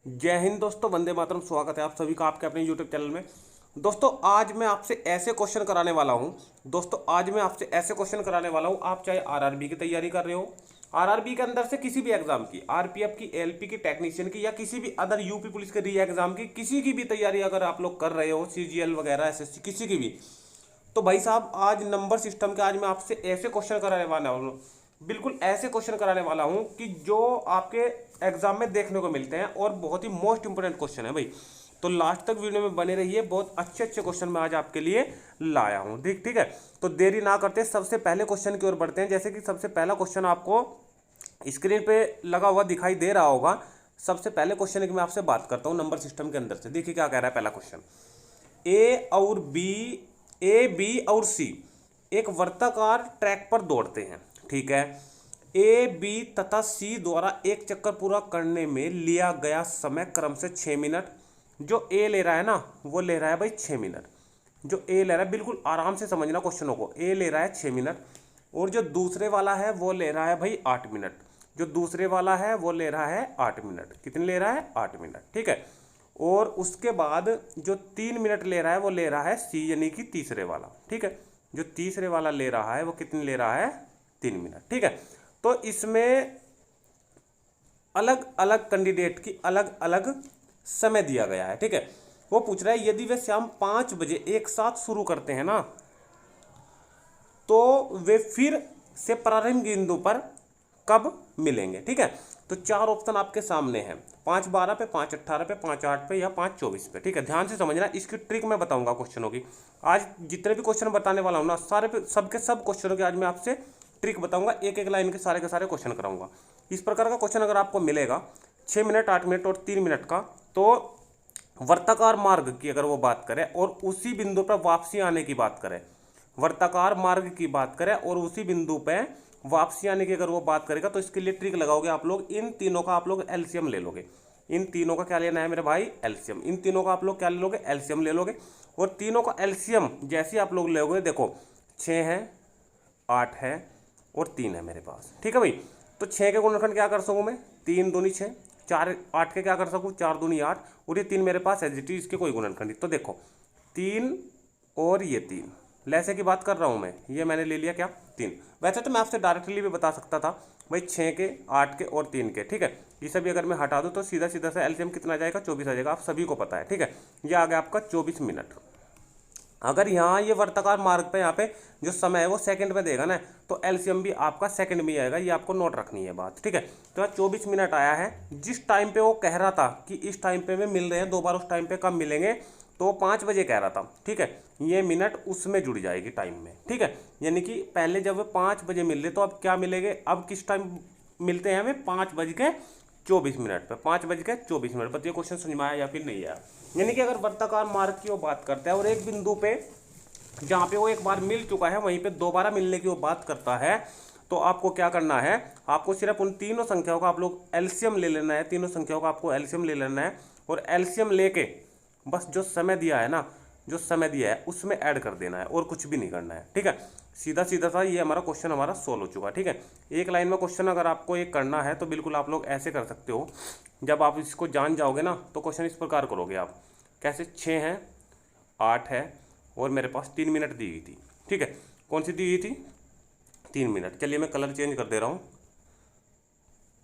जय हिंद दोस्तों, वंदे मातरम। स्वागत है आप सभी का आपके अपने यूट्यूब चैनल में। दोस्तों आज मैं आपसे ऐसे क्वेश्चन कराने वाला हूं। आप चाहे आरआरबी की तैयारी कर रहे हो, आरआरबी के अंदर से किसी भी एग्जाम की, आरपीएफ की, एलपी की, टेक्नीशियन की, या किसी भी अदर यूपी पुलिस के री एग्जाम की, किसी की भी तैयारी अगर आप लोग कर रहे हो, सीजीएल वगैरह, एसएससी, किसी की भी, तो भाई साहब आज नंबर सिस्टम के आज मैं आपसे ऐसे क्वेश्चन कराने वाला हूँ, बिल्कुल ऐसे क्वेश्चन कराने वाला हूँ कि जो आपके एग्जाम में देखने को मिलते हैं और बहुत ही मोस्ट इंपोर्टेंट क्वेश्चन है भाई। तो लास्ट तक वीडियो में बने रहिए, बहुत अच्छे अच्छे क्वेश्चन मैं आज आपके लिए लाया हूँ। ठीक ठीक है, तो देरी ना करते सबसे पहले क्वेश्चन की ओर बढ़ते हैं। जैसे कि सबसे पहला क्वेश्चन आपको स्क्रीन पे लगा हुआ दिखाई दे रहा होगा। सबसे पहले क्वेश्चन की मैं आपसे बात करता हूँ नंबर सिस्टम के अंदर से। देखिए क्या कह रहा है पहला क्वेश्चन। ए बी और सी एक वर्ताकार ट्रैक पर दौड़ते हैं। ठीक है, ए बी तथा सी द्वारा एक चक्कर पूरा करने में लिया गया समय क्रम से 6 मिनट। जो ए ले रहा है ना, वो ले रहा है भाई 6 मिनट। जो ए ले रहा है, बिल्कुल आराम से समझना क्वेश्चनों को। ए ले रहा है 6 मिनट और जो दूसरे वाला है वो ले रहा है भाई 8 मिनट। जो दूसरे वाला है वो ले रहा है 8 मिनट। कितने ले रहा है? 8 मिनट। ठीक है, और उसके बाद जो 3 मिनट ले रहा है वो ले रहा है सी, यानी कि तीसरे वाला। ठीक है, जो तीसरे वाला ले रहा है वो कितने ले रहा है? 3 मिनट। ठीक है, तो इसमें अलग अलग कैंडिडेट की अलग अलग समय दिया गया है। ठीक है, वो पूछ रहा है यदि वे शाम 5 बजे एक साथ शुरू करते हैं ना, तो वे फिर से प्रारंभिक बिंदु पर कब मिलेंगे। ठीक है, तो चार ऑप्शन आपके सामने हैं, 5:12 पे, 5:18 पे, 5:08 पे या 5:24 पे। ठीक है, ध्यान से समझना, इसकी ट्रिक मैं बताऊंगा क्वेश्चनों की। आज जितने भी क्वेश्चन बताने वाला हूं ना, सारे पे सबके सब क्वेश्चनों की आज मैं आपसे ट्रिक बताऊंगा। एक एक लाइन के सारे क्वेश्चन कराऊंगा। इस प्रकार का क्वेश्चन अगर आपको मिलेगा 6 मिनट, 8 मिनट और 3 मिनट का, तो वर्ताकार मार्ग की अगर वो बात करें और उसी बिंदु पर वापसी आने की बात करें, वर्ताकार मार्ग की बात करें और उसी बिंदु पे वापसी आने की अगर वो बात करेगा, तो इसके लिए ट्रिक लगाओगे आप लोग। इन तीनों का आप लोग एलसीएम ले लोगे। इन तीनों का क्या लेना है मेरे भाई? एलसीएम। इन तीनों का आप लोग क्या ले लोगे? एलसीएम ले लोगे। और तीनों का एलसीएम जैसे आप लोग लोगे, देखो 6 है, 8 है और 3 है मेरे पास। ठीक है भाई, तो 6 के गुणनखंड क्या कर सकूँ मैं? 3 दूनी 6, 4 8 के क्या कर सकूँ? 4 दूनी 8, और ये 3 मेरे पास है जी, इसके कोई गुणनखंड। तो देखो 3 और ये 3, लैसे की बात कर रहा हूँ मैं, ये मैंने ले लिया क्या? 3। वैसे तो मैं आपसे डायरेक्टली भी बता सकता था भाई 6 के, 8 के और 3 के। ठीक है, ये सभी अगर मैं हटा दूँ तो सीधा सीधा से एलसीएम कितना आ जाएगा? 24 आ जाएगा। आप सभी को पता है। ठीक है, ये आ गया आपका 24 मिनट। अगर यहाँ ये वर्ताकार मार्ग पे यहाँ पे जो समय है वो सेकंड में देगा ना, तो एलसीएम भी आपका सेकंड में आएगा। ये आपको नोट रखनी है बात। ठीक है, तो 24 मिनट आया है। जिस टाइम पे वो कह रहा था कि इस टाइम पे में मिल रहे हैं, दो बार उस टाइम पे कब मिलेंगे, तो 5 बजे कह रहा था। ठीक है, ये मिनट उसमें जुड़ जाएगी टाइम में। ठीक है, यानी कि पहले जब वे 5 बजे मिल रहे, तो अब क्या मिलेंगे? अब किस टाइम मिलते हैं हमें? 5:24 पे, 5:24 पर। ये क्वेश्चन समझ में आया या फिर नहीं आया? यानी कि अगर वर्ताकार मार्ग की वो बात करता है और एक बिंदु पे जहाँ पे वो एक बार मिल चुका है वहीं पे दोबारा मिलने की वो बात करता है, तो आपको क्या करना है? आपको सिर्फ उन तीनों संख्याओं का आप लोग एलसीएम ले लेना है। तीनों संख्याओं का आपको एलसीएम ले लेना है और एलसीएम लेके बस जो समय दिया है ना, जो समय दिया है उसमें ऐड कर देना है और कुछ भी नहीं करना है। ठीक है, सीधा सीधा सा ये हमारा क्वेश्चन हमारा सोल्व हो चुका है। ठीक है, एक लाइन में क्वेश्चन अगर आपको एक करना है तो बिल्कुल आप लोग ऐसे कर सकते हो। जब आप इसको जान जाओगे ना, तो क्वेश्चन इस प्रकार करोगे आप। कैसे? 6 है, 8 है और मेरे पास 3 मिनट दी गई थी। ठीक है, कौन सी दी गई थी? 3 मिनट। चलिए मैं कलर चेंज कर दे रहा हूँ।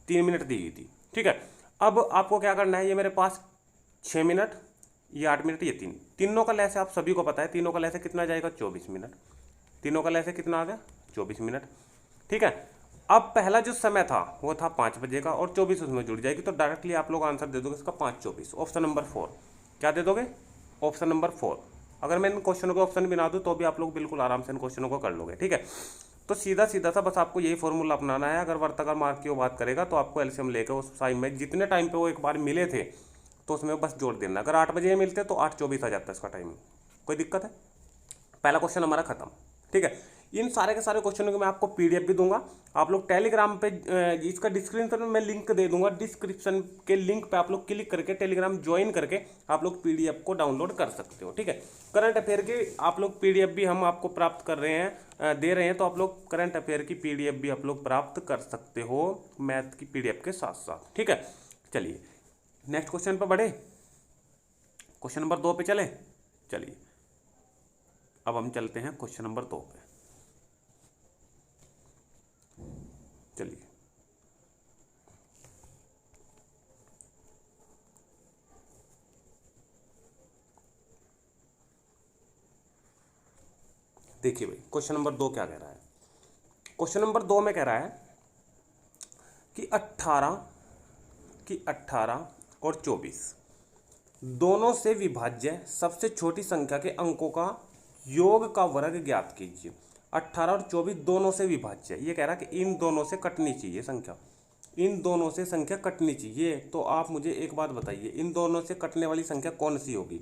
3 मिनट दी गई थी। ठीक है, अब आपको क्या करना है? ये मेरे पास 6 मिनट, ये 8 मिनट, ये 3, तीनों का लैसे आप सभी को पता है। तीनों का लैसे कितना जाएगा? 24 मिनट। तीनों का लैसे कितना आ गया? 24 मिनट। ठीक है, अब पहला जो समय था वो था 5 बजे का और 24 उसमें जुड़ जाएगी, तो डायरेक्टली आप लोग आंसर दे दोगे इसका 5:24। ऑप्शन नंबर 4 क्या दे दोगे? Option number 4। अगर मैं इन क्वेश्चनों के ऑप्शन भी ना दूँ तो भी आप लोग बिल्कुल आराम से इन क्वेश्चनों को कर लोगे। ठीक है, तो सीधा सीधा सा बस आपको यही फॉर्मूला अपनाना है। अगर वर्ताकार मार्ग की वो बात करेगा तो आपको एलसीएम लेकर उस टाइम में जितने टाइम पे वो एक बार मिले थे तो उसमें बस जोड़ देना। अगर 8 बजे मिलते तो 8:24 आ जाता है इसका टाइम। कोई दिक्कत है? पहला क्वेश्चन हमारा खत्म। ठीक है, इन सारे के सारे क्वेश्चनों को मैं आपको पीडीएफ भी दूंगा। आप लोग टेलीग्राम पे इसका डिस्क्रिप्शन में मैं लिंक दे दूंगा। डिस्क्रिप्शन के लिंक पे आप लोग क्लिक करके टेलीग्राम ज्वाइन करके आप लोग पीडीएफ को डाउनलोड कर सकते हो। ठीक है, करंट अफेयर की आप लोग पीडीएफ भी हम आपको प्राप्त कर रहे हैं, दे रहे हैं, तो आप लोग करंट अफेयर की पीडीएफ भी आप लोग प्राप्त कर सकते हो मैथ की पीडीएफ के साथ साथ। ठीक है, चलिए नेक्स्ट क्वेश्चन पर बढ़े, क्वेश्चन नंबर 2 पे चले। चलिए अब हम चलते हैं क्वेश्चन नंबर 2 पे। चलिए देखिए भाई, क्वेश्चन नंबर 2 क्या कह रहा है। क्वेश्चन नंबर 2 में कह रहा है कि 18 और 24 दोनों से विभाज्य सबसे छोटी संख्या के अंकों का योग का वर्ग ज्ञात कीजिए। 18 और 24 दोनों से विभाज्य, ये कह रहा है कि इन दोनों से कटनी चाहिए संख्या, इन दोनों से संख्या कटनी चाहिए। तो आप मुझे एक बात बताइए, इन दोनों से कटने वाली संख्या कौन सी होगी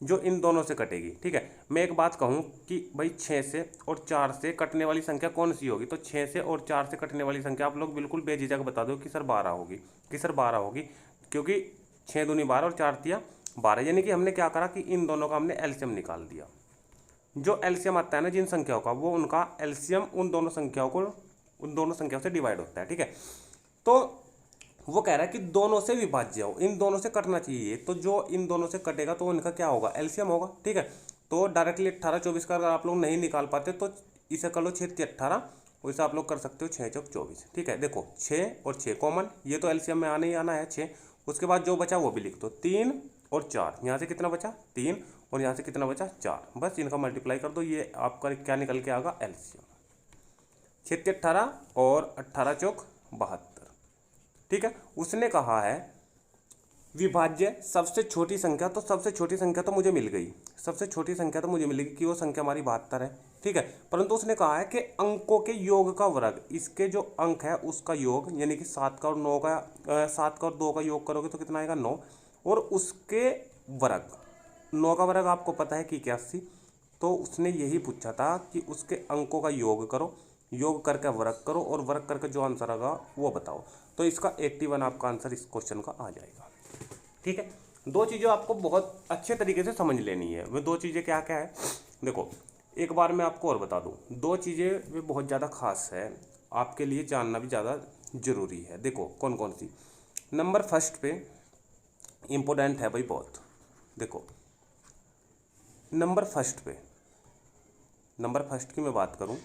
जो इन दोनों से कटेगी। ठीक है, मैं एक बात कहूँ कि भाई 6 से और 4 से कटने वाली संख्या कौन सी होगी, तो 6 से और 4 से कटने वाली संख्या आप लोग बिल्कुल बेझिझक बता दो कि सर 12 होगी, कि सर 12 होगी, क्योंकि 6 दूनी 12 और 4 तिया 12। यानी कि हमने क्या करा कि इन दोनों का हमने एलसीएम निकाल दिया। जो एलसीएम आता है ना जिन संख्याओं का, वो उनका एलसीएम उन दोनों संख्याओं से डिवाइड होता है। ठीक है, तो वो कह रहा है कि दोनों से विभाज्य हो, इन दोनों से कटना चाहिए। तो जो इन दोनों से कटेगा तो उनका क्या होगा, एलसीएम होगा। ठीक है, तो डायरेक्टली 18-24 का अगर आप लोग नहीं निकाल पाते तो इसे कर लो 6×18, वैसे आप लोग कर सकते हो 6×4 = 24। ठीक है, देखो 6 और 6 कॉमन, ये तो एलसीएम में आने ही आना है 6। उसके बाद जो बचा वो भी लिख दो, 3 और 4, यहाँ से कितना बचा 3 और यहाँ से कितना बचा 4, बस इनका मल्टीप्लाई कर दो, ये आपका क्या निकल के आएगा एलसीएम। 6×18 और 18×4 = 72। ठीक है, उसने कहा है विभाज्य सबसे छोटी संख्या, तो सबसे छोटी संख्या तो मुझे मिल गई, सबसे छोटी संख्या तो मुझे मिलेगी कि वो संख्या हमारी 72 है। ठीक है, परंतु उसने कहा है कि अंकों के योग का वर्ग, इसके जो अंक है उसका योग, यानी कि 7 का और 9 का 7 का और 2 का योग करोगे तो कितना आएगा 9, और उसके वर्ग 9 का वर्ग आपको पता है कि 81। तो उसने यही पूछा था कि उसके अंकों का योग करो, योग करके वर्ग करो और वर्ग करके जो आंसर आएगा वो बताओ। तो इसका 81 आपका आंसर इस क्वेश्चन का आ जाएगा। ठीक है, दो चीज़ें आपको बहुत अच्छे तरीके से समझ लेनी है। वे दो चीज़ें क्या क्या है, देखो एक बार मैं आपको और बता दूं, दो चीज़ें वे बहुत ज़्यादा खास है, आपके लिए जानना भी ज़्यादा ज़रूरी है। देखो कौन कौन सी। नंबर फर्स्ट पे इम्पोर्टेंट है भाई बहुत। देखो नंबर फर्स्ट की मैं बात करूं,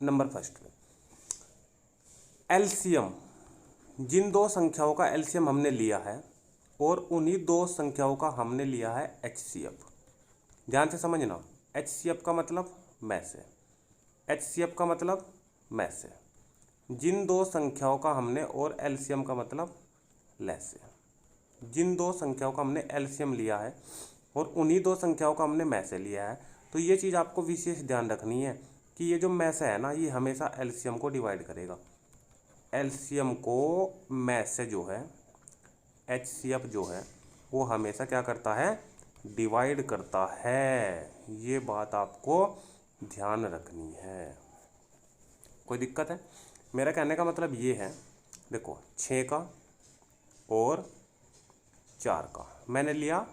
नंबर फर्स्ट पे एलसीएम, जिन दो संख्याओं का एलसीएम हमने लिया है और उन्हीं दो संख्याओं का हमने लिया है एचसीएफ। ध्यान से समझना, एचसीएफ का मतलब में से, एचसीएफ का मतलब में से, जिन दो संख्याओं का हमने, और एलसीएम का मतलब ले से। जिन दो संख्याओं का हमने एलसीएम लिया है और उन्हीं दो संख्याओं का हमने में से लिया है, तो ये चीज़ आपको विशेष ध्यान रखनी है कि ये जो में से है ना, ये हमेशा एलसीएम को डिवाइड करेगा। एलसीएम को में से जो है, एचसीएफ जो है वो हमेशा क्या करता है, डिवाइड करता है। ये बात आपको ध्यान रखनी है। कोई दिक्कत है? मेरा कहने का मतलब ये है, देखो 6 का और 4 का मैंने लिया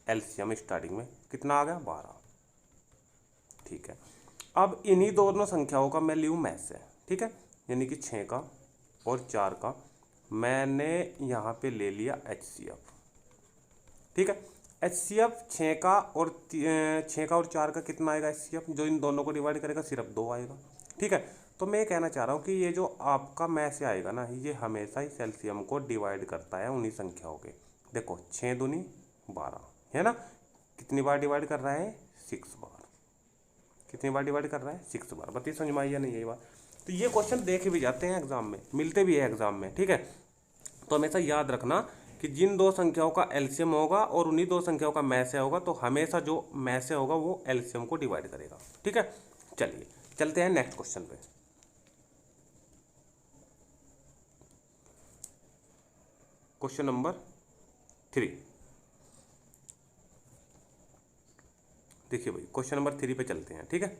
एलसीएम, स्टार्टिंग में कितना आ गया 12। ठीक है, अब इन्हीं दोनों संख्याओं का मैं लूँ में से। ठीक है, यानी कि 6 का और 4 का मैंने यहाँ पे ले लिया एचसीएफ। ठीक है, एचसीएफ 6 का और 4 का कितना आएगा एचसीएफ, जो इन दोनों को डिवाइड करेगा सिर्फ 2 आएगा। ठीक है, तो मैं कहना चाह रहा हूँ कि ये जो आपका में से आएगा ना, ये हमेशा इस एलसीएम को डिवाइड करता है उन्हीं संख्याओं के। देखो 6 दूनी 12 है ना, कितनी बार डिवाइड कर रहा है 6 बार। कितनी बार डिवाइड कर रहा है 6 बार। बताइए समझ में आई या नहीं यही बात। तो ये क्वेश्चन देखे भी जाते हैं एग्जाम में, मिलते भी है एग्जाम में। ठीक है, तो हमेशा याद रखना कि जिन दो संख्याओं का एलसीएम होगा और उन्हीं दो संख्याओं का में से होगा, तो हमेशा जो में से होगा वो एलसीएम को डिवाइड करेगा। ठीक है, चलिए चलते हैं नेक्स्ट क्वेश्चन पे। Question number 3। देखिए भाई, क्वेश्चन नंबर 3 पे चलते हैं। ठीक है,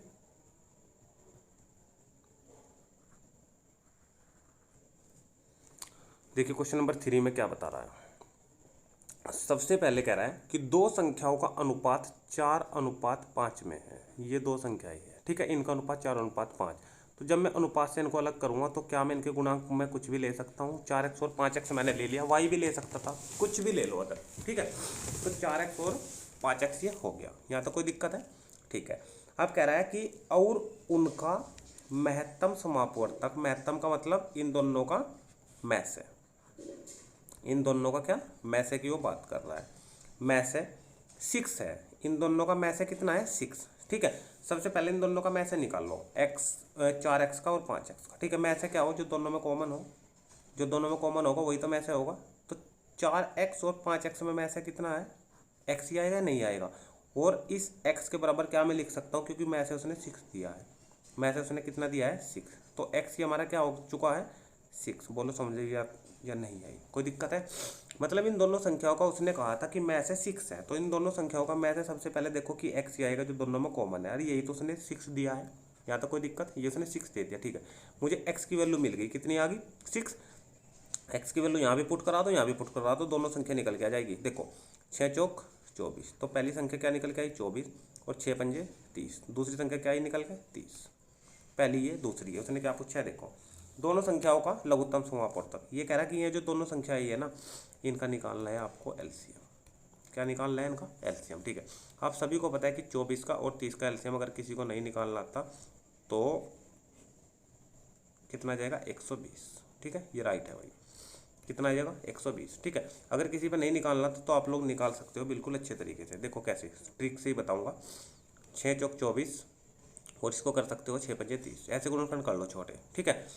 देखिए क्वेश्चन नंबर 3 में क्या बता रहा है। सबसे पहले कह रहा है कि दो संख्याओं का अनुपात 4:5 में है। ये दो संख्याएं हैं। ठीक है, इनका अनुपात 4:5। तो जब मैं अनुपात से इनको अलग करूँगा तो क्या मैं इनके गुणांक में कुछ भी ले सकता हूँ। 4x और 5x मैंने ले लिया, y भी ले सकता था, कुछ भी ले लो अगर, ठीक है। तो 4x और 5x ये हो गया, यहाँ तो कोई दिक्कत है, ठीक है। अब कह रहा है कि और उनका महत्तम समापवर्तक, महत्तम का मतलब इन दोनों का में से, इन दोनों का क्या में से की वो बात कर रहा है, में से 6 है, इन दोनों का में से कितना है 6, ठीक है। सबसे पहले इन दोनों का में से निकाल लो, 4x का और 5x का, ठीक है। में से क्या हो, जो दोनों में कॉमन हो, जो दोनों में कॉमन होगा वही तो में से होगा। तो 4x और 5x में से कितना है, x ही आएगा, नहीं आएगा। और इस x के बराबर क्या मैं लिख सकता हूँ, क्योंकि में से उसने 6 दिया है, में से उसने कितना दिया है 6, तो x ही हमारा क्या हो चुका है 6। बोलो समझे या नहीं आई, कोई दिक्कत है। मतलब इन दोनों संख्याओं का उसने कहा था कि में से 6 है, तो इन दोनों संख्याओं का में से सबसे पहले देखो कि x ही आएगा जो दोनों में कॉमन है। अरे यही तो उसने 6 दिया है, यहाँ तो कोई दिक्कत, ये उसने 6 दे दिया, ठीक है। मुझे x की वैल्यू मिल गई, कितनी आ गई 6। x की वैल्यू यहाँ भी पुट करा दो, यहाँ भी पुट करा दो, दोनों संख्या निकल के आ जाएगी। देखो 6 चौक 24, तो पहली संख्या क्या निकल के आई 24, और 6 पंजे 30, दूसरी संख्या क्या आई निकल के 30। पहली ये, दूसरी है, उसने क्या पूछा है देखो, दोनों संख्याओं का लघुत्तम समापवर्तक। ये कह रहा है कि ये जो दोनों संख्या है ना, इनका निकालना है आपको एलसीएम। क्या निकालना है इनका एलसीएम, ठीक है। आप सभी को पता है कि 24 का और 30 का एलसीएम अगर किसी को नहीं निकालना आता तो कितना आ जाएगा 120, ठीक है, ये राइट है भाई। कितना आ जाएगा 120, ठीक है। अगर किसी पे नहीं निकालना तो आप लोग निकाल सकते हो बिल्कुल अच्छे तरीके से। देखो कैसे, ट्रिक से ही बताऊंगा। 6 चौक 24, और इसको कर सकते हो 6 पंजे 30, ऐसे गुणनखंड कर लो छोटे, ठीक है।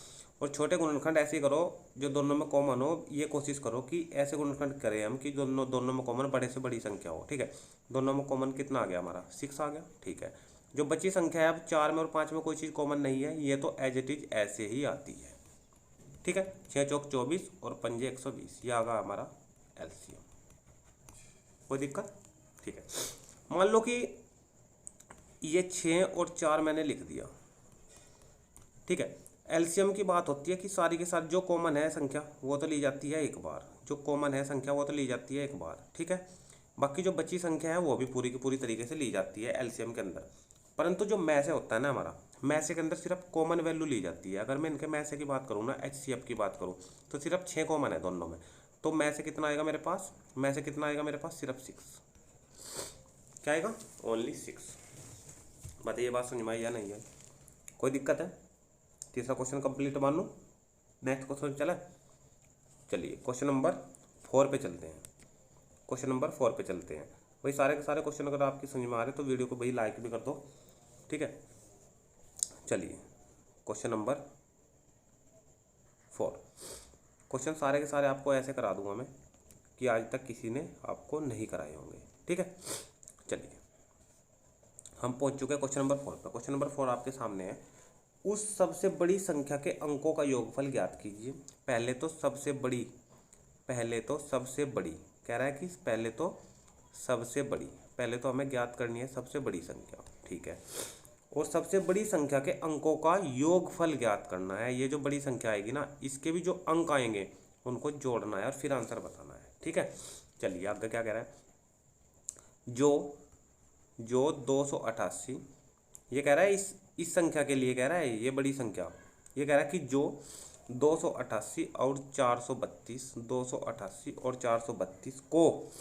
और छोटे गुणनखंड ऐसे ही करो जो दोनों में कॉमन हो, ये कोशिश करो कि ऐसे गुणनखंड करें हम कि दोनों में कॉमन बड़े से बड़ी संख्या हो, ठीक है। दोनों में कॉमन कितना आ गया हमारा 6 आ गया, ठीक है। जो बची संख्या है, अब 4 में और 5 में कोई चीज़ कॉमन नहीं है, ये तो एज इट इज ऐसे ही आती है, ठीक है। 6 चौक 24 और पंजे 120, ये आगा हमारा एलसीएम। कोई दिक्कत, ठीक है। मान लो कि ये 6 और 4 मैंने लिख दिया, ठीक है। एलसीएम की बात होती है कि सारी के साथ जो कॉमन है संख्या वो तो ली जाती है एक बार, जो कॉमन है संख्या वो तो ली जाती है एक बार, ठीक है। बाकी जो बची संख्या है वो भी पूरी की पूरी तरीके से ली जाती है एलसीएम के अंदर। परंतु जो मैसे होता है ना हमारा, मैसे के अंदर सिर्फ कॉमन वैल्यू ली जाती है। अगर मैं इनके मैसे की बात करूँ ना, एचसीएफ की बात करूँ, तो सिर्फ 6 कॉमन है दोनों में। तो मैसे कितना आएगा मेरे पास, मैसे कितना आएगा मेरे पास सिर्फ 6। क्या आएगा ओनली 6। बताइए बात समझ में आई या नहीं है, कोई दिक्कत है। तीसरा क्वेश्चन कंप्लीट मान लो, नेक्स्ट क्वेश्चन चला। चलिए क्वेश्चन नंबर 4 पे चलते हैं। क्वेश्चन नंबर 4 पे चलते हैं। भाई सारे के सारे क्वेश्चन अगर आपकी समझ में आ रहे तो वीडियो को भाई लाइक भी कर दो, ठीक है। चलिए क्वेश्चन नंबर 4, क्वेश्चन सारे के सारे आपको ऐसे करा दूंगा मैं कि आज तक किसी ने आपको नहीं कराए होंगे, ठीक है। चलिए हम पहुंच चुके हैं क्वेश्चन नंबर 4 पर। क्वेश्चन नंबर 4 आपके सामने है। उस सबसे बड़ी संख्या के अंकों का योगफल ज्ञात कीजिए। पहले तो सबसे बड़ी कह रहा है कि पहले तो हमें ज्ञात करनी है सबसे बड़ी संख्या, ठीक है। और सबसे बड़ी संख्या के अंकों का योगफल ज्ञात करना है। ये जो बड़ी संख्या आएगी ना, इसके भी जो अंक आएंगे उनको जोड़ना है और फिर आंसर बताना है, ठीक है। चलिए आपका क्या कह रहा है, जो 288, ये कह रहा है इस संख्या के लिए कह रहा है, ये बड़ी संख्या, ये कह रहा है कि जो 288 और 432, 288 और 432 को,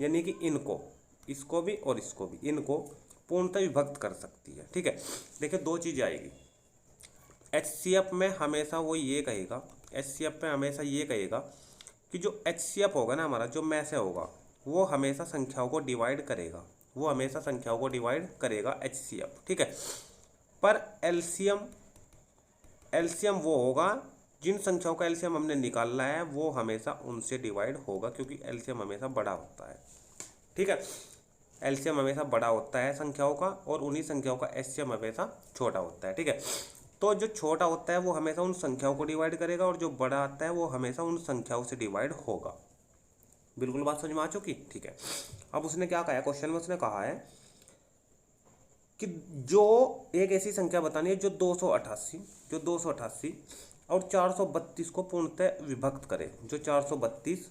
यानी कि इनको, इसको भी और इसको भी, इनको पूर्णतः विभक्त कर सकती है, ठीक है। देखिए दो चीज़ आएगी। एचसीएफ में हमेशा वो ये कहेगा, एचसीएफ में हमेशा ये कहेगा कि जो एचसीएफ होगा ना हमारा, जो में से होगा, वो हमेशा संख्याओं को डिवाइड करेगा, वो हमेशा संख्याओं को डिवाइड करेगा एचसीएफ, ठीक है। पर एलसीएम वो होगा, जिन संख्याओं का एलसीएम हमने निकालना है वो हमेशा उनसे डिवाइड होगा, क्योंकि एलसीएम हमेशा बड़ा होता है, ठीक है। एलसीएम हमेशा बड़ा होता है संख्याओं का, और उन्हीं संख्याओं का एचसीएम हमेशा छोटा होता है, ठीक है। तो जो छोटा होता है वो हमेशा उन संख्याओं को डिवाइड करेगा, और जो बड़ा आता है वो हमेशा उन संख्याओं से डिवाइड होगा। बिल्कुल बात समझ में आ चुकी, ठीक है। अब उसने क्या कहा है, क्वेश्चन में उसने कहा है कि जो एक ऐसी संख्या बतानी है जो 288 और 432 को पूर्णतः विभक्त करे, जो 432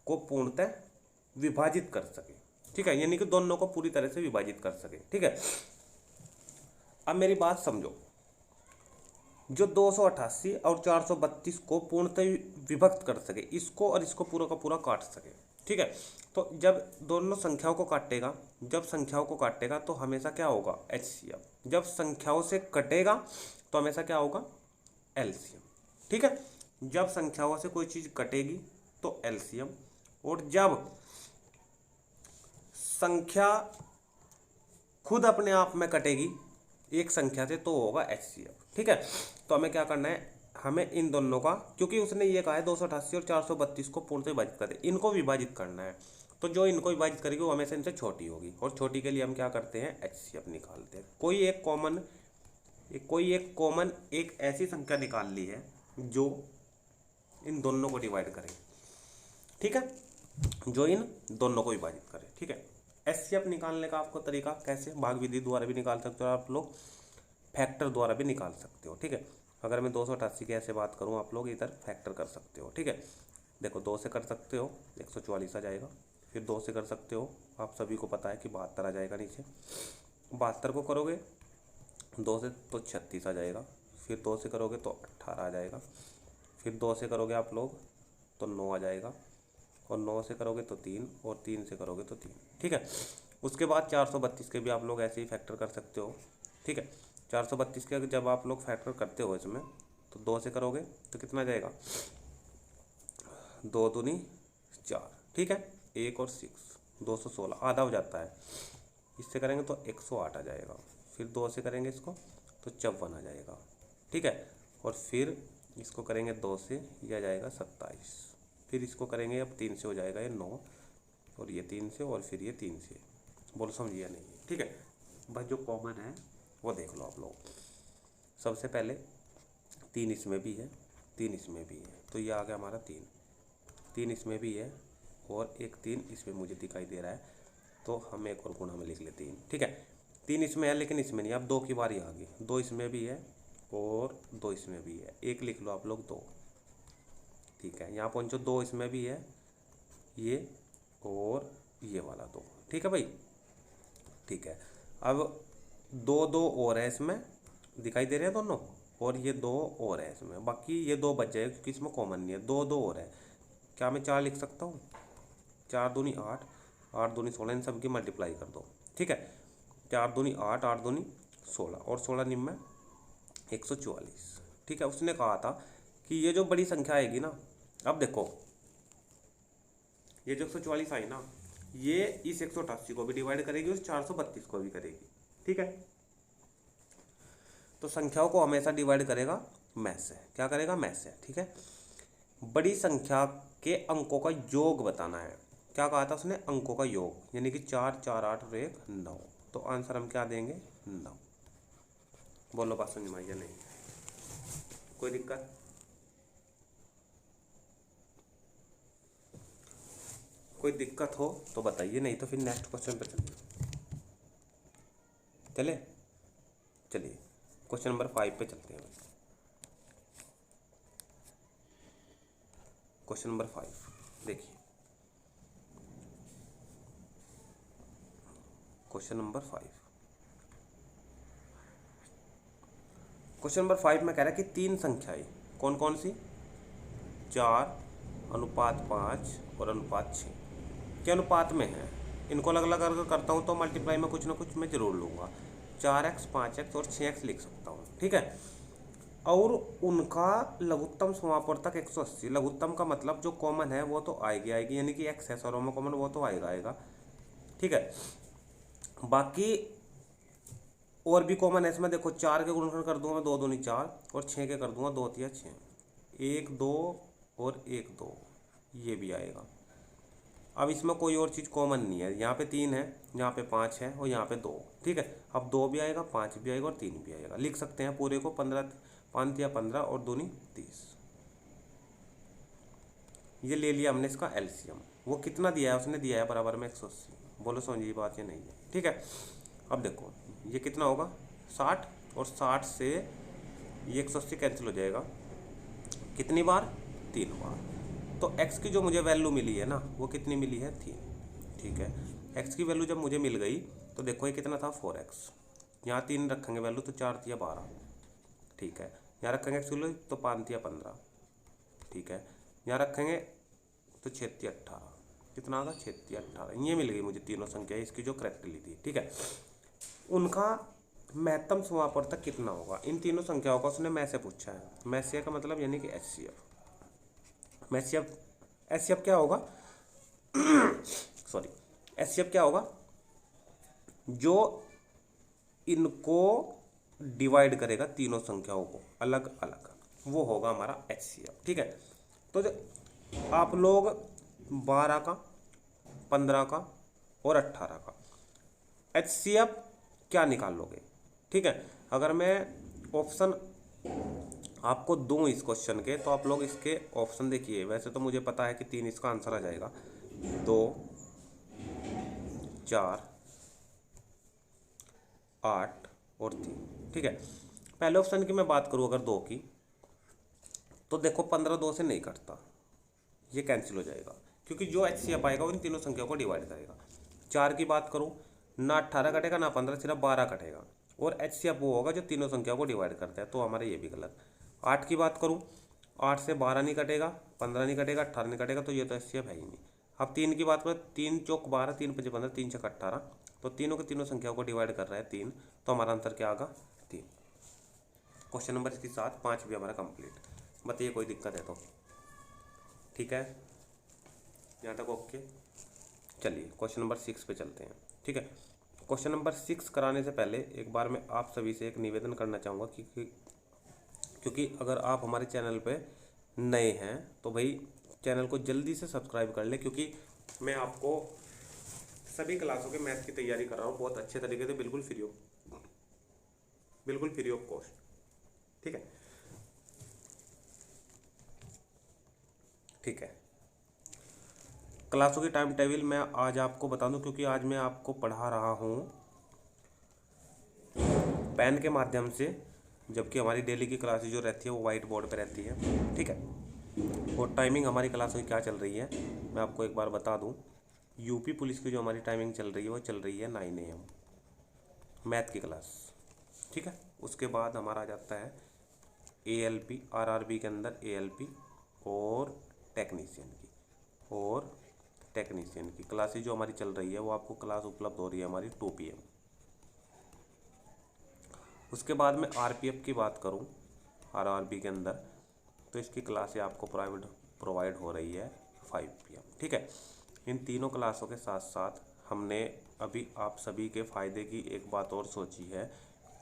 को पूर्णतः विभाजित कर सके, ठीक है, यानी कि दोनों को पूरी तरह से विभाजित कर सके, ठीक है। अब मेरी बात समझो, जो 288 और 432 को पूर्णतः विभक्त कर सके, इसको और इसको पूरा का पूरा काट सके। ठीक है, तो जब दोनों संख्याओं को काटेगा, जब संख्याओं को काटेगा तो हमेशा क्या होगा, एचसीएफ। जब संख्याओं से कटेगा तो हमेशा क्या होगा, एलसीएम। ठीक है, जब संख्याओं से कोई चीज़ कटेगी तो एलसीएम, और जब संख्या खुद अपने आप में कटेगी एक संख्या से तो होगा एचसीएफ। ठीक है, तो हमें क्या करना है, हमें इन दोनों का, क्योंकि उसने ये कहा है 288 और 432 को पूर्ण से विभाजित करते, इनको विभाजित करना है, तो जो इनको विभाजित करेगी वो हमेशा इनसे छोटी होगी, और छोटी के लिए हम क्या करते हैं, एचसीएफ निकालते हैं। कोई एक कॉमन एक ऐसी संख्या निकाल ली है जो इन दोनों को डिवाइड करे। ठीक है, जो इन दोनों को विभाजित करे। ठीक है, एचसीएफ निकालने का आपको तरीका कैसे, भाग विधि द्वारा भी निकाल सकते हो आप लोग, फैक्टर द्वारा भी निकाल सकते हो। ठीक है, अगर मैं 288 की ऐसे बात करूं, आप लोग इधर फैक्टर कर सकते हो। ठीक है, देखो 2 से कर सकते हो 144 आ जाएगा, फिर 2 से कर सकते हो, आप सभी को पता है कि 72 आ जाएगा नीचे, 72 को करोगे 2 से तो 36 आ जाएगा, फिर 2 से करोगे तो 18 आ जाएगा, फिर 2 से करोगे आप लोग तो 9 आ जाएगा, और 9 से करोगे तो 3, और 3 से करोगे तो 3। ठीक है, उसके बाद 432 के भी आप लोग ऐसे ही फैक्टर कर सकते हो। ठीक है, 432 के जब आप लोग फैक्टर करते हो इसमें, तो 2 से करोगे तो कितना जाएगा, 2 दूनी 4। ठीक है, 1 और 6 216 आधा हो जाता है। इससे करेंगे तो 108 आ जाएगा, फिर 2 से करेंगे इसको तो 54 आ जाएगा। ठीक है, और फिर इसको करेंगे 2 से, ये आ जाएगा 27, फिर इसको करेंगे अब 3 से हो जाएगा ये 9, और ये 3 से, और फिर ये 3 से। बोलो समझिए नहीं। ठीक है, बस जो कॉमन है वो देख लो आप लोग। सबसे पहले 3 इसमें भी है, 3 इसमें भी है, तो ये आ गया हमारा 3 इसमें भी है, और एक 3 इसमें मुझे दिखाई दे रहा है, तो हम एक और गुणा में लिख लेते हैं 3। ठीक है, 3 इसमें है लेकिन इसमें नहीं, अब 2 की बारी आ गई, 2 इसमें भी है और 2 इसमें भी है, एक लिख लो आप लोग 2। ठीक है, यहाँ पहुँचो 2 इसमें भी है, ये और ये वाला 2। ठीक है भाई, ठीक है, अब 2 और है इसमें, दिखाई दे रहे हैं दोनों, और ये 2 और है इसमें, बाकी ये 2 बच जाएगा क्योंकि इसमें कॉमन नहीं है। 2 और है, क्या मैं 4 लिख सकता हूँ, 4 दूनी 8, 8 दूनी 16, इन सब की मल्टीप्लाई कर दो। ठीक है, 4 दूनी 8, 8 दूनी 16, और 16 निम्न 144। ठीक है, उसने कहा था कि ये जो बड़ी संख्या आएगी ना, अब देखो ये जो 144 आई ना, ये इस 188 को भी डिवाइड करेगी, उस 432 को भी करेगी। ठीक है, तो संख्याओं को हमेशा डिवाइड करेगा मैथ से। क्या करेगा, मैथ से। ठीक है, बड़ी संख्या के अंकों का योग बताना है। क्या कहा था उसने, अंकों का योग, यानी कि 4 4 8 और 1 9, तो आंसर हम क्या देंगे, 9। बोलो बात समझ में आई या नहीं, कोई दिक्कत, कोई दिक्कत हो तो बताइए, नहीं तो फिर नेक्स्ट क्वेश्चन पर चलिए क्वेश्चन नंबर 5 पे चलते हैं। क्वेश्चन नंबर 5 देखिए, क्वेश्चन नंबर 5 में कह रहा है कि 3 संख्याएं, कौन कौन सी, 4, अनुपात 5 और अनुपात 6 के अनुपात में है। इनको अलग अलग अगर करता हूँ तो मल्टीप्लाई में कुछ ना कुछ मैं जरूर लूँगा, 4x 5x और 6x लिख सकता हूँ। ठीक है, और उनका लघुत्तम समापवर्तक 180, लघुत्तम का मतलब जो कॉमन है वो तो आएगी, यानी कि x है सरों में कॉमन, वो तो आएगा। ठीक है, बाकी और भी कॉमन है इसमें, देखो 4 के गुणनखंड कर दूंगा मैं 2 दूनी 4, और 6 के कर दूंगा 2 तिया 6, 1 2 और 1 2, ये भी आएगा। अब इसमें कोई और चीज़ कॉमन नहीं है, यहाँ पे 3 है, यहाँ पे 5 है, और यहाँ पे 2। ठीक है, अब 2 भी आएगा, 5 भी आएगा और 3 भी आएगा। लिख सकते हैं पूरे को 15, 5 या 15 और 2 30। ये ले लिया हमने इसका एलसीएम। वो कितना दिया है, उसने दिया है बराबर में 180। बोलो समझिए बात या नहीं है। ठीक है, अब देखो ये कितना होगा, 60, और 60 से ये 180 कैंसिल हो जाएगा, कितनी बार, 3 बार। तो x की जो मुझे वैल्यू मिली है ना, वो कितनी मिली है, 3। ठीक है, x की वैल्यू जब मुझे मिल गई तो देखो ये कितना था, 4x, यहाँ 3 रखेंगे वैल्यू तो 4 या 12। ठीक है, यहाँ रखेंगे एक्चुअली तो 5 या 15, ठीक है। यहाँ रखेंगे तो 6 या 18, कितना आगा 6 या 18, ये मिल गई मुझे तीनों संख्या इसकी जो करेक्टली थी, ठीक है। उनका महत्तम समापवर्तक कितना होगा, इन तीनों संख्याओं का उसने में से पूछा है। में से का मतलब यानी कि HCF। में से HCF क्या होगा सॉरी, HCF क्या होगा, जो इनको डिवाइड करेगा तीनों संख्याओं को अलग अलग, वो होगा हमारा HCF, ठीक है। तो आप लोग 12 का, 15 का और 18 का HCF क्या निकाल लोगे, ठीक है। अगर मैं ऑप्शन आपको दूं इस क्वेश्चन के, तो आप लोग इसके ऑप्शन देखिए। वैसे तो मुझे पता है कि 3 इसका आंसर आ जाएगा, 2, 4, 8 और 3, ठीक है। पहले ऑप्शन की मैं बात करूं अगर 2 की, तो देखो 15 2 से नहीं कटता, ये कैंसिल हो जाएगा, क्योंकि जो HCF आएगा वो इन तीनों संख्याओं को डिवाइड करेगा। 4 की बात करूं, ना 18 कटेगा ना 15, सिर्फ 12 कटेगा, और HCF वो होगा जो तीनों संख्याओं को डिवाइड करता है, तो हमारे ये भी गलत। 8 की बात करूं, 8 से 12 नहीं कटेगा, 15 नहीं कटेगा, 18 नहीं कटेगा, तो ये तो HCF है ही नहीं। अब 3 की बात करें, 3 चौक 12, 3 5 15, 3 6 18, तो तीनों के तीनों संख्याओं को डिवाइड कर रहा है 3, तो हमारा आंसर क्या आगा 3। क्वेश्चन नंबर इसके साथ 5 भी हमारा कंप्लीट। बताइए कोई दिक्कत है तो, ठीक है, यहाँ तक ओके। चलिए क्वेश्चन नंबर 6 पे चलते हैं, ठीक है। क्वेश्चन नंबर 6 कराने से पहले एक बार मैं आप सभी से एक निवेदन करना चाहूँगा क्योंकि अगर आप हमारे चैनल पे नए हैं तो भाई चैनल को जल्दी से सब्सक्राइब कर ले, क्योंकि मैं आपको सभी क्लासों के मैथ की तैयारी कर रहा हूँ बहुत अच्छे तरीके से, बिल्कुल फ्री ऑफ कॉस्ट, ठीक है, ठीक है। क्लासों की टाइम टेबल मैं आज आपको बता दूं, क्योंकि आज मैं आपको पढ़ा रहा हूं पेन के माध्यम से, जबकि हमारी डेली की क्लासेज जो रहती है वो वाइट बोर्ड पे रहती है, ठीक है। और टाइमिंग हमारी क्लासों की क्या चल रही है मैं आपको एक बार बता दूं। यूपी पुलिस की जो हमारी टाइमिंग चल रही है वो चल रही है 9 AM मैथ की क्लास, ठीक है। उसके बाद हमारा आ जाता है ALP, RRB के अंदर ALP और टेक्नीशियन की क्लासेज जो हमारी चल रही है वो आपको क्लास उपलब्ध हो रही है हमारी 2 PM। उसके बाद में RPF की बात करूं, RRB के अंदर, तो इसकी क्लासें आपको प्रोवाइड हो रही है 5 PM, ठीक है। इन तीनों क्लासों के साथ साथ हमने अभी आप सभी के फ़ायदे की एक बात और सोची है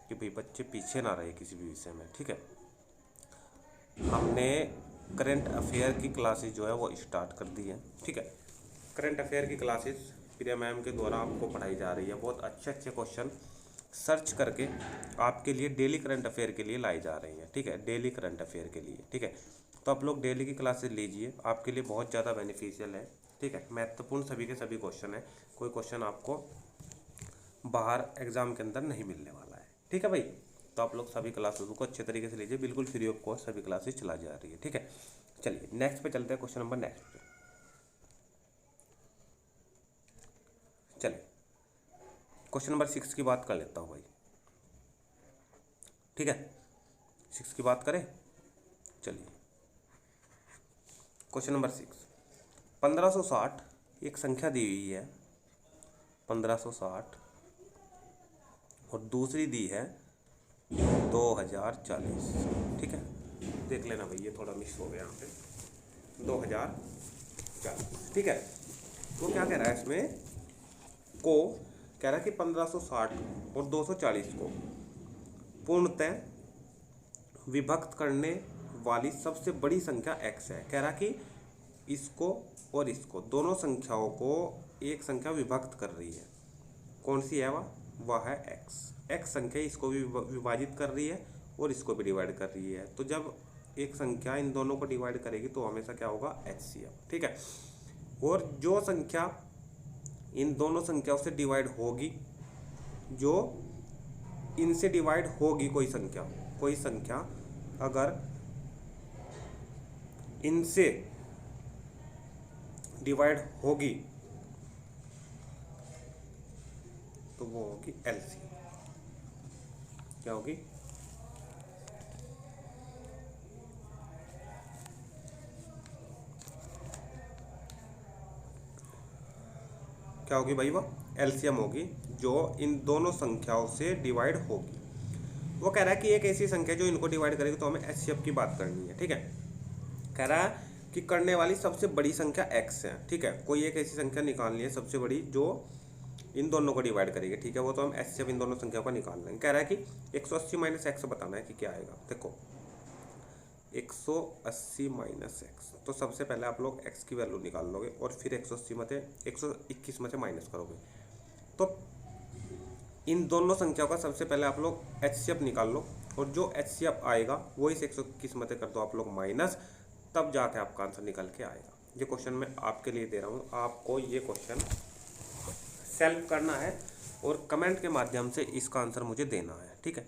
कि भाई बच्चे पीछे ना रहे किसी भी विषय में, ठीक है। हमने करंट अफेयर की क्लासेस जो है वो स्टार्ट कर दी है, ठीक है। करंट अफेयर की क्लासेस प्रिया मैम के द्वारा आपको पढ़ाई जा रही है, बहुत अच्छे अच्छे क्वेश्चन सर्च करके आपके लिए डेली करंट अफेयर के लिए लाई जा रही है, ठीक है, डेली करंट अफेयर के लिए, ठीक है। तो आप लोग डेली की क्लासेस लीजिए, आपके लिए बहुत ज़्यादा बेनिफिशियल है, ठीक है। महत्वपूर्ण सभी के सभी क्वेश्चन है, कोई क्वेश्चन आपको बाहर एग्जाम के अंदर नहीं मिलने वाला है, ठीक है भाई। तो आप लोग सभी क्लासेस को अच्छे तरीके से लीजिए, बिल्कुल फ्री ऑफ कॉस्ट सभी क्लासेस चला जा रही है, ठीक है। चलिए नेक्स्ट पे चलते हैं, क्वेश्चन नंबर नेक्स्ट पे चलिए। क्वेश्चन नंबर 6 की बात कर लेता हूँ भाई, ठीक है। 6 की बात करें, चलिए। क्वेश्चन नंबर 6, 1560 एक संख्या दी हुई है 1560, और दूसरी दी है 2040, ठीक है। देख लेना भाई ये थोड़ा मिस हो गया यहाँ पे, 2040, ठीक है। तो क्या कह रहा है इसमें, को कह रहा है कि 1560 और 240 को पूर्णतः विभक्त करने वाली सबसे बड़ी संख्या x है। कह रहा कि इसको और इसको दोनों संख्याओं को एक संख्या विभक्त कर रही है, कौन सी है वह है x संख्या इसको भी विभाजित कर रही है और इसको भी डिवाइड कर रही है। तो जब एक संख्या इन दोनों को डिवाइड करेगी तो हमेशा क्या होगा HCF, ठीक है। और जो संख्या इन दोनों संख्याओं से डिवाइड होगी, जो इनसे डिवाइड होगी, कोई संख्या अगर इनसे डिवाइड होगी तो वो होगी LCM, क्या होगी क्या होगी भाई, वो एलसीएम होगी जो इन दोनों संख्याओं से डिवाइड होगी। वो कह रहा है कि एक ऐसी संख्या जो इनको डिवाइड करेगी, तो हमें एचसीएफ की बात करनी है, ठीक है। कह रहा है कि करने वाली सबसे बड़ी संख्या x है, ठीक है। कोई एक ऐसी संख्या निकालनी है सबसे बड़ी जो इन दोनों को डिवाइड करेगी, ठीक है। वो तो हम एचसीएफ इन दोनों संख्याओं का निकाल लेंगे। कह रहा है कि 180 माइनस एक्स बताना है कि क्या आएगा। देखो 180 माइनस एक्स, तो सबसे पहले आप लोग x की वैल्यू निकाल लोगे और फिर 180 में से 121 में से माइनस करोगे। तो इन दोनों संख्याओं का सबसे पहले आप लोग एचसीएफ निकाल लो, और जो एचसीएफ आएगा वो इस 121 में से कर दो आप लोग माइनस, तब जाके आपका आंसर निकल के आएगा। ये क्वेश्चन मैं आपके लिए दे रहा हूँ, आपको ये क्वेश्चन सॉल्व करना है और कमेंट के माध्यम से इसका आंसर मुझे देना है, ठीक है।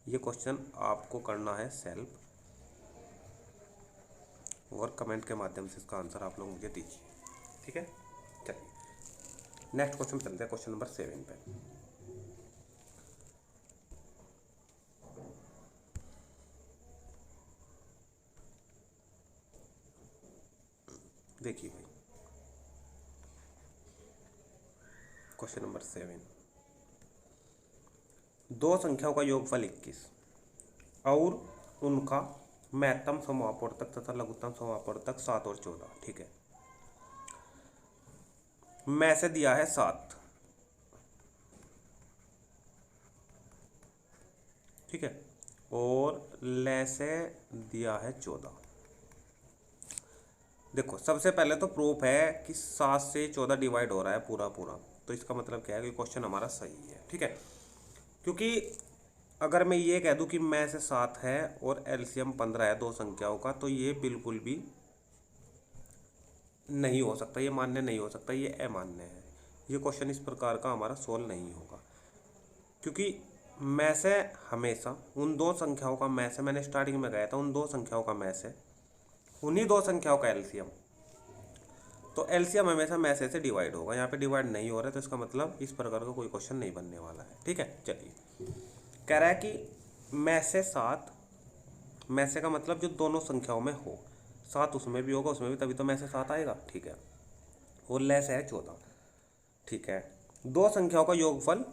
ये क्वेश्चन आपको करना है सॉल्व और कमेंट के माध्यम से इसका आंसर आप लोग मुझे दीजिए, ठीक है। चलिए नेक्स्ट क्वेश्चन चलते हैं, क्वेश्चन नंबर 7 पे। देखिए भाई क्वेश्चन नंबर 7, दो संख्याओं का योगफल 21 और उनका महत्तम समापवर्तक तथा लघुत्तम समापवर्तक 7 और 14, ठीक है। मैं से दिया है 7, ठीक है, और ले से दिया है 14। देखो सबसे पहले तो प्रूफ है कि 7 से 14 डिवाइड हो रहा है पूरा पूरा, तो इसका मतलब क्या है कि क्वेश्चन हमारा सही है, ठीक है। क्योंकि अगर मैं ये कह दूं कि मैं से 7 है और एलसीएम 15 है दो संख्याओं का, तो ये बिल्कुल भी नहीं हो सकता, ये मान्य नहीं हो सकता, ये अमान्य है। ये क्वेश्चन इस प्रकार का हमारा सोल्व नहीं होगा, क्योंकि मैं से हमेशा उन दो संख्याओं का मैं से, मैंने स्टार्टिंग में कहा था उन दो संख्याओं का मैं से, उन्हीं दो संख्याओं का एलसीएम, तो एलसीएम हमेशा मैं से डिवाइड होगा। यहाँ पे डिवाइड नहीं हो रहा है, तो इसका मतलब इस प्रकार का कोई क्वेश्चन नहीं बनने वाला है, ठीक है। चलिए कह रहा है कि मैं से 7, मैं से का मतलब जो दोनों संख्याओं में हो, 7 उसमें भी होगा उसमें भी, तभी तो मैं से 7 आएगा, ठीक है। और ले से है 14, ठीक है। दो संख्याओं का योगफल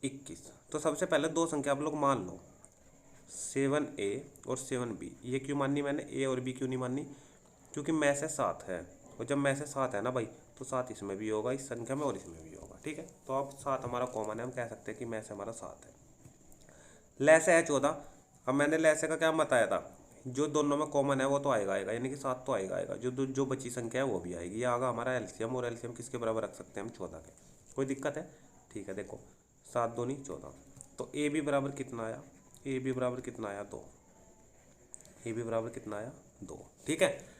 21, तो सबसे पहले दो संख्या आप लोग मान लो 7a और 7b। ये क्यों माननी मैंने, a और b क्यों नहीं माननी, क्योंकि मैं से 7 है, और जब मैं से 7 है ना भाई, तो 7 इसमें भी होगा इस संख्या में और इसमें भी होगा, ठीक है। तो अब 7 हमारा कॉमन है, हम कह सकते हैं कि मैं से हमारा 7 है। ले से है 14, अब मैंने ले से का क्या बताया था, जो दोनों में कॉमन है वो तो आएगा यानी कि 7 तो आएगा, जो बची संख्या है वो भी आएगी। ये आगा हमारा एलसीएम, और एलसीएम किसके बराबर रख सकते हैं हम, 14 के। कोई दिक्कत है, ठीक है। देखो 7 दूनी 14, तो ए बी बराबर कितना आया, ए बी बराबर कितना आया 2, ए बी बराबर कितना आया 2, ठीक है।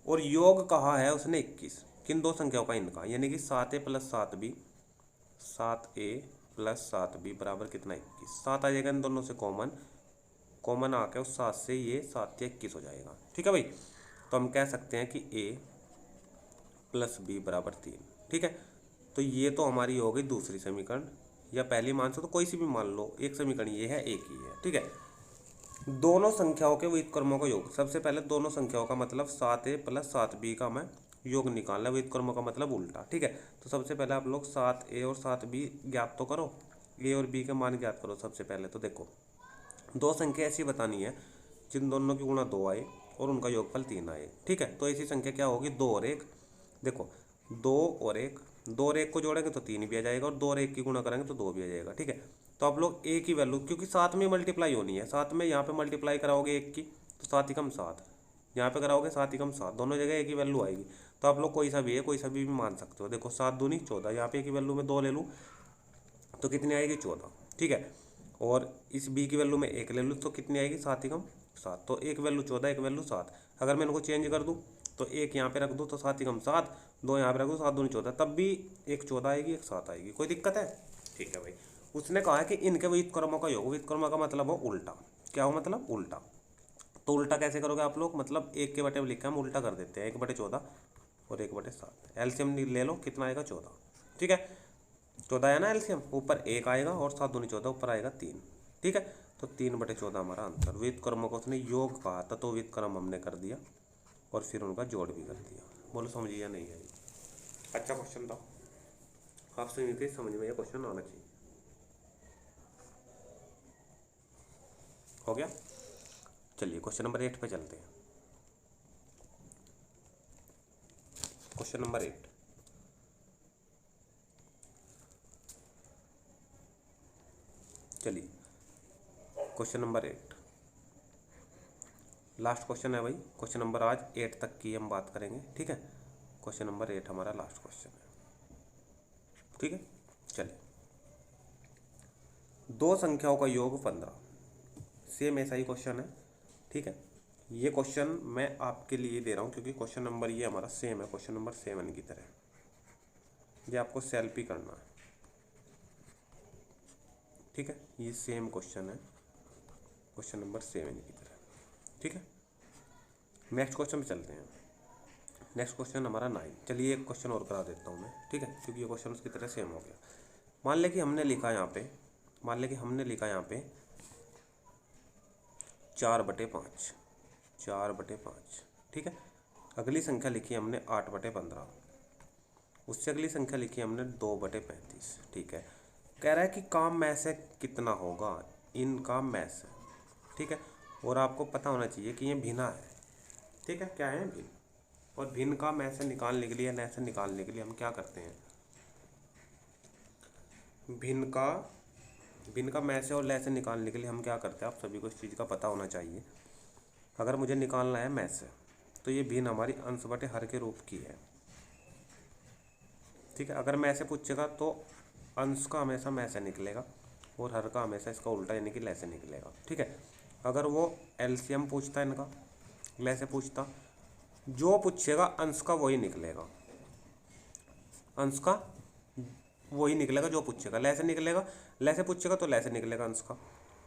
और योग कहा है उसने 21, किन दो संख्याओं का, इनका, यानी कि 7a plus 7b, 7a plus 7b बराबर कितना 21। 7 आ जाएगा इन दोनों से कॉमन, कॉमन आके उस 7 से ये 7 या 21 हो जाएगा, ठीक है भाई। तो हम कह सकते हैं कि a प्लस b बराबर 3, ठीक है। तो ये तो हमारी हो गई दूसरी समीकरण, या पहली मान सो तो कोई सी भी मान लो, एक समीकरण ये है, एक ही है, ठीक है। दोनों संख्याओं के व्युत्क्रमों का योग, सबसे पहले दोनों संख्याओं का मतलब 7a प्लस 7b का मैं योग निकालना, व्युत्क्रमों का मतलब उल्टा, ठीक है। तो सबसे पहले आप लोग 7a और 7b ज्ञात तो करो, a और b के मान ज्ञात करो सबसे पहले। तो देखो दो संख्या ऐसी बतानी है जिन दोनों की गुणा 2 आए और उनका योगफल 3 आए, ठीक है। तो ऐसी संख्या क्या होगी, 2 और 1। देखो 2 और 1, 2 और 1 को जोड़ेंगे तो 3 भी आ जाएगा, और 2 और 1 की गुणा करेंगे तो 2 भी आ जाएगा, ठीक है। तो आप लोग a की वैल्यू, क्योंकि 7 में मल्टीप्लाई होनी है, 7 में यहाँ पे मल्टीप्लाई कराओगे 1 की, तो 7 ही कम 7, यहाँ पे कराओगे 7 ही कम 7, दोनों जगह a की वैल्यू आएगी। तो आप लोग कोई सा भी है, कोई सा भी मान सकते हो। देखो 7 दूनी 14, यहाँ पे a की वैल्यू में 2 ले लूँ तो कितनी आएगी 14, ठीक है। और इस b की वैल्यू में 1 ले लूँ तो कितनी आएगी 7 ही कम 7, तो एक वैल्यू 14 एक वैल्यू 7। अगर मैं इनको चेंज कर दूँ तो 1 यहाँ पे रख दूँ तो 7 ही कम 7, 2 यहाँ पे रख दूँ 7 दूनी 14, तब भी एक 14 आएगी एक 7 आएगी, कोई दिक्कत है, ठीक है भाई। उसने कहा है कि इनके व्युत्क्रमों का योग, व्युत्क्रम का मतलब हो उल्टा, क्या हो मतलब उल्टा। तो उल्टा कैसे करोगे आप लोग, मतलब 1 के बटे में लिखा हम उल्टा कर देते हैं, 1/14 और 1/7, एलसीएम ले लो कितना आएगा 14, ठीक है। 14 आया ना एलसीएम, ऊपर 1 आएगा और 7 दूनी 14, ऊपर आएगा 3, ठीक है। तो 3/14 हमारा आंसर। व्युत्क्रमों को उसने योग कहा था तो व्युत्क्रम हमने कर दिया और फिर उनका जोड़ भी कर दिया। बोलो समझिए या नहीं है, अच्छा क्वेश्चन था। आप सभी के समझ में ये क्वेश्चन आना चाहिए। हो गया। चलिए क्वेश्चन नंबर 8 पे चलते हैं। क्वेश्चन नंबर 8, चलिए क्वेश्चन नंबर 8 लास्ट क्वेश्चन है भाई। क्वेश्चन नंबर आज 8 तक की हम बात करेंगे, ठीक है। क्वेश्चन नंबर 8 हमारा लास्ट क्वेश्चन है, ठीक है। चलिए, दो संख्याओं का योग 15, सेम ऐसा ही क्वेश्चन है, ठीक है। ये क्वेश्चन मैं आपके लिए दे रहा हूँ क्योंकि क्वेश्चन नंबर ये हमारा सेम है क्वेश्चन नंबर 7 की तरह। ये आपको सेल्फ ही करना है, ठीक है। ये सेम क्वेश्चन है क्वेश्चन नंबर 7 की तरह, ठीक है। नेक्स्ट क्वेश्चन पे चलते हैं। नेक्स्ट क्वेश्चन हमारा 9। चलिए एक क्वेश्चन और करा देता हूँ मैं, ठीक है, क्योंकि ये क्वेश्चन उसकी तरह सेम हो गया। मान लें कि हमने लिखा यहाँ पे 4/5, 4/5, ठीक है। अगली संख्या लिखी हमने 8/15, उससे अगली संख्या लिखी हमने 2/35, ठीक है। कह रहा है कि काम में से कितना होगा, इनका में से, ठीक है। और आपको पता होना चाहिए कि ये भिन्ना है, ठीक है। क्या है? भिन्न। और भिन्न का में से निकालने के लिए, न से निकालने के लिए हम क्या करते हैं, भिन्न का में से और ल से निकालने के लिए हम क्या करते हैं, आप सभी को इस चीज़ का पता होना चाहिए। अगर मुझे निकालना है में से, तो ये भिन्न हमारी अंश बटे हर के रूप की है, ठीक है। अगर में से पूछेगा तो अंश का हमेशा में से निकलेगा और हर का हमेशा इसका उल्टा यानी कि ल से निकलेगा, ठीक है। अगर वो एलसीएम पूछता है इनका, ल से पूछता, जो पूछेगा अंश का वही निकलेगा, अंश का वही निकलेगा जो पूछेगा। ल से निकलेगा, ल से पूछेगा तो ल से निकलेगा अंश का,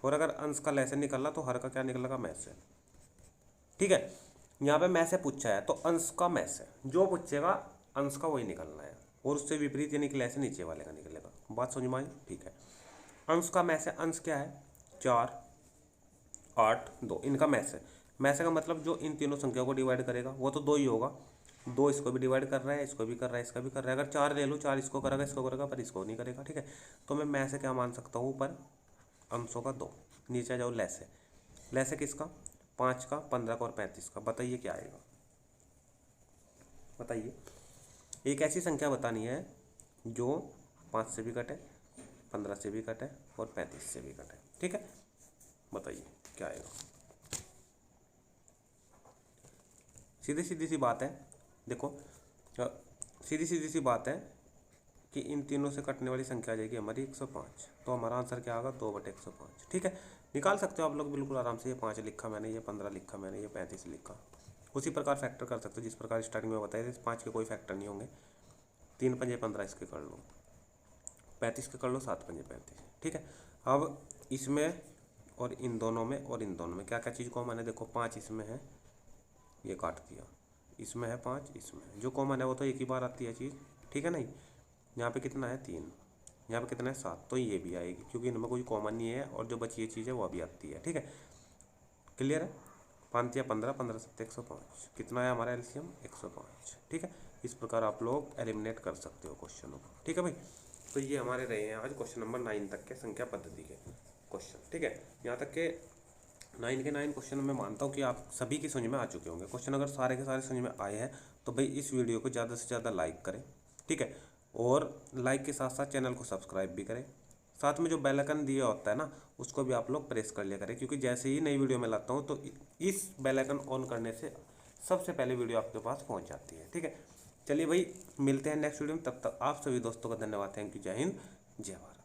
और अगर अंश का ल से निकला तो हर का क्या निकलेगा, में से, ठीक है। यहाँ पे में से पूछा है तो अंश का में से, जो पूछेगा अंश का वही निकलना है, और उससे विपरीत यानी कि ल से नीचे वाले का निकलेगा। बात समझ में आई? ठीक है। अंश का में से, अंश क्या है, 4, 8, 2, इनका में से का मतलब जो इन तीनों संख्याओं को डिवाइड करेगा वो तो 2 ही होगा। 2 इसको भी डिवाइड कर रहा है, इसको भी कर रहा है, इसका भी कर रहा है। अगर 4 ले लो, 4 इसको करेगा, इसको करेगा, पर इसको नहीं करेगा, ठीक है। तो मैं में से क्या मान सकता हूँ, ऊपर अंशों का 2, नीचे आ जाओ ल से किसका, 5 का, 15 का और 35 का। बताइए क्या आएगा, बताइए। एक ऐसी संख्या बतानी है जो 5 से भी कटे, 15 से भी कटे और 35 से भी कटे, ठीक है। बताइए क्या आएगा। सीधी सीधी सी बात है, देखो सीधी सीधी सी बात है कि इन तीनों से कटने वाली संख्या आ जाएगी हमारी 105। तो हमारा आंसर क्या आएगा, 2/105, ठीक है। निकाल सकते हो आप लोग बिल्कुल आराम से। ये 5 लिखा मैंने, ये 15 लिखा मैंने, ये 35 लिखा। उसी प्रकार फैक्टर कर सकते हो जिस प्रकार स्टार्टिंग में बताया। 5 के कोई फैक्टर नहीं होंगे, 3 पंजे 15 इसके कर लो, 35 के कर लो, 7 पंजे 35, ठीक है। अब इसमें और इन दोनों में और इन दोनों में क्या क्या चीज़ कॉमन है, देखो 5 इसमें है, ये काट दिया, इसमें है 5, इसमें है। जो कॉमन है वो तो एक ही बार आती है चीज़, ठीक है। नहीं, यहाँ पे कितना है 3, यहाँ पे कितना है 7, तो ये भी आएगी क्योंकि इनमें कोई कॉमन नहीं है, और जो बची हुई चीज़ है वो भी आती है, ठीक है। क्लियर है? 5 या 15, 15 7 105, कितना है हमारा एलसीएम, 105, ठीक है। इस प्रकार आप लोग एलिमिनेट कर सकते हो क्वेश्चनों को, ठीक है भाई। तो ये हमारे रहे हैं आज क्वेश्चन नंबर 9 तक के संख्या पद्धति के क्वेश्चन, ठीक है। यहाँ तक के 9 के 9 क्वेश्चन मैं मानता हूँ कि आप सभी की समझ में आ चुके होंगे। क्वेश्चन अगर सारे के सारे समझ में आए हैं तो भाई इस वीडियो को ज़्यादा से ज़्यादा लाइक करें, ठीक है। और लाइक के साथ साथ चैनल को सब्सक्राइब भी करें। साथ में जो बेल आइकन दिया होता है ना, उसको भी आप लोग प्रेस कर लिया करें, क्योंकि जैसे ही नई वीडियो में लाता हूँ तो इस बेल आइकन ऑन करने से सबसे पहले वीडियो आपके पास पहुँच जाती है, ठीक है। चलिए भाई, मिलते हैं नेक्स्ट वीडियो में। तब तक आप सभी दोस्तों का धन्यवाद। Thank you. जय हिंद, जय भारत।